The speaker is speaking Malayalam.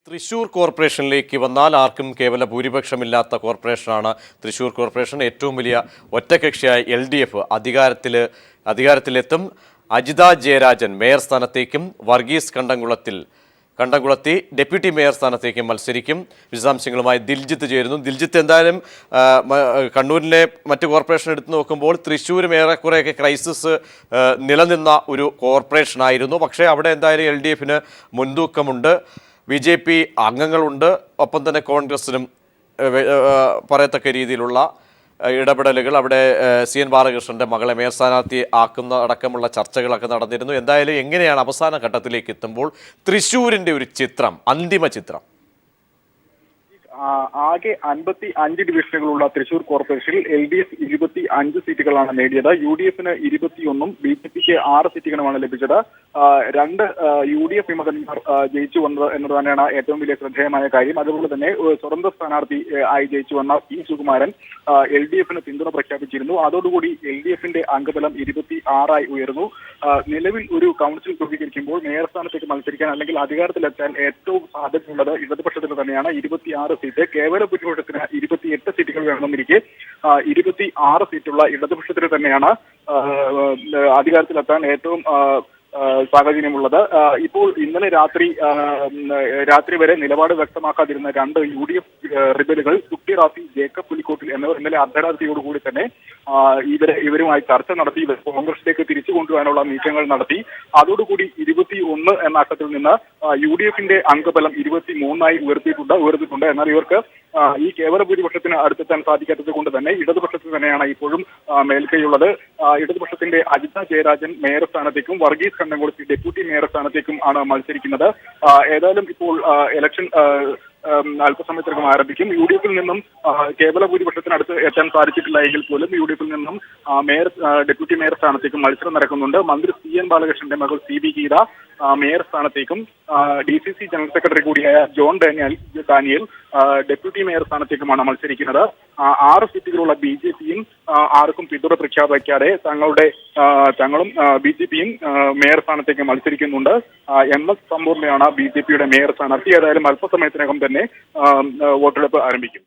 തൃശൂർ കോർപ്പറേഷനിലേക്ക് വന്നാൽ ആർക്കും കേവല ഭൂരിപക്ഷമില്ലാത്ത കോർപ്പറേഷനാണ് തൃശൂർ കോർപ്പറേഷൻ. ഏറ്റവും വലിയ ഒറ്റകക്ഷിയായ LDF അധികാരത്തിലെത്തും. അജിത ജയരാജൻ മേയർ സ്ഥാനത്തേക്കും വർഗീസ് കണ്ടംകുളത്തി ഡെപ്യൂട്ടി മേയർ സ്ഥാനത്തേക്കും മത്സരിക്കും. വിശദാംശങ്ങളുമായി ദിൽജിത്ത് ചേരുന്നു. ദിൽജിത്ത്, എന്തായാലും കണ്ണൂരിലെ മറ്റ് കോർപ്പറേഷൻ എടുത്തു നോക്കുമ്പോൾ തൃശ്ശൂരും ഏറെക്കുറെയൊക്കെ ക്രൈസിസ് നിലനിന്ന ഒരു കോർപ്പറേഷനായിരുന്നു. പക്ഷേ അവിടെ എന്തായാലും LDFന് മുൻതൂക്കമുണ്ട്. BJP അംഗങ്ങളുണ്ട്. ഒപ്പം തന്നെ കോൺഗ്രസിനും പറയത്തക്ക രീതിയിലുള്ള ഇടപെടലുകൾ അവിടെ CN ബാലകൃഷ്ണന്റെ മകളെ മേയർ സ്ഥാനാർത്ഥി ആക്കുന്ന അടക്കമുള്ള ചർച്ചകളൊക്കെ നടന്നിരുന്നു. എന്തായാലും എങ്ങനെയാണ് അവസാന ഘട്ടത്തിലേക്ക് എത്തുമ്പോൾ തൃശ്ശൂരിന്റെ ഒരു ചിത്രം, അന്തിമ ചിത്രം? ആകെ 55 ഡിവിഷനുകളുള്ള തൃശൂർ കോർപ്പറേഷനിൽ LDF 25 സീറ്റുകളാണ് നേടിയത്. UDFന് 21, BJPക്ക് 6 സീറ്റുകളുമാണ് ലഭിച്ചത്. 2 UDF വിമതന്മാർ ജയിച്ചു വന്നത് എന്നത് തന്നെയാണ് ഏറ്റവും വലിയ ശ്രദ്ധേയമായ കാര്യം. അതുപോലെ തന്നെ സ്വതന്ത്ര സ്ഥാനാർത്ഥി ആയി ജയിച്ചു വന്ന P. സുകുമാരൻ LDFന് പിന്തുണ പ്രഖ്യാപിച്ചിരുന്നു. അതോടുകൂടി LDFന്റെ അംഗബലം 26 ഉയർന്നു. നിലവിൽ ഒരു കൗൺസിൽ രൂപീകരിക്കുമ്പോൾ മേയർ സ്ഥാനത്തേക്ക് മത്സരിക്കാൻ അല്ലെങ്കിൽ അധികാരത്തിലെത്താൻ ഏറ്റവും സാധ്യതയുള്ളത് ഇടതുപക്ഷത്തിന് തന്നെയാണ്. 26 സീറ്റ്. കേവല ഭൂരിപക്ഷത്തിന് 28 സീറ്റുകൾ വേണമെന്നിരിക്കെ 26 സീറ്റുള്ള ഇടതുപക്ഷത്തിന് തന്നെയാണ് അധികാരത്തിലെത്താൻ ഏറ്റവും സാഹചര്യമുള്ളത്. ഇപ്പോൾ ഇന്നലെ രാത്രി വരെ നിലപാട് വ്യക്തമാക്കാതിരുന്ന 2 UDF റിബലുകൾ സുക്തി റാഫി, ജേക്കബ് പുലിക്കോട്ടിൽ എന്നിവർ ഇന്നലെ അർദ്ധരാത്രിയോടുകൂടി തന്നെ ഇവരുമായി ചർച്ച നടത്തി. കോൺഗ്രസിലേക്ക് തിരിച്ചു കൊണ്ടുപോകാനുള്ള നീക്കങ്ങൾ നടത്തി. അതോടുകൂടി 21 എന്ന അക്കത്തിൽ നിന്ന് UDFന്റെ അംഗബലം 23 ഉയർത്തിയിട്ടുണ്ട്. എന്നാൽ ഇവർക്ക് ഈ കേവല ഭൂരിപക്ഷത്തിന് അടുത്തെത്താൻ സാധിക്കാത്തത് കൊണ്ട് തന്നെ ഇടതുപക്ഷത്തിന് തന്നെയാണ് ഇപ്പോഴും മേൽക്കൈയുള്ളത്. ഇടതുപക്ഷത്തിന്റെ അജിത ജയരാജൻ മേയർ സ്ഥാനത്തേക്കും വർഗീസ് കണ്ടംകുളത്തി ഡെപ്യൂട്ടി മേയർ സ്ഥാനത്തേക്കും ആണ് മത്സരിക്കുന്നത്. ഏതായാലും ഇപ്പോൾ ഇലക്ഷൻ അല്പസമയത്തിനകം ആരംഭിക്കും. UDFിൽ നിന്നും കേവല ഭൂരിപക്ഷത്തിനടുത്ത് എത്താൻ സാധിച്ചിട്ടില്ല എങ്കിൽ പോലും UDFിൽ നിന്നും ഡെപ്യൂട്ടി മേയർ സ്ഥാനത്തേക്കും മത്സരം നടക്കുന്നുണ്ട്. മന്ത്രി CN ബാലകൃഷ്ണന്റെ മകൾ CB ഗീത മേയർ സ്ഥാനത്തേക്കും DCC ജനറൽ സെക്രട്ടറി കൂടിയായ ജോൺ ഡാനിയൽ ഡെപ്യൂട്ടി മേയർ സ്ഥാനത്തേക്കുമാണ് മത്സരിക്കുന്നത്. 6 സീറ്റുകളുള്ള BJPയും ആർക്കും പിന്തുണ പ്രഖ്യാപിക്കാതെ തങ്ങളും BJPയും മേയർ സ്ഥാനത്തേക്ക് മത്സരിക്കുന്നുണ്ട്. MS സമ്പൂർണ്ണയാണ് BJPയുടെ മേയർ സ്ഥാനാർത്ഥി. ഏതായാലും അല്പസമയത്തിനകം തന്നെ വോട്ടെടുപ്പ് ആരംഭിക്കും.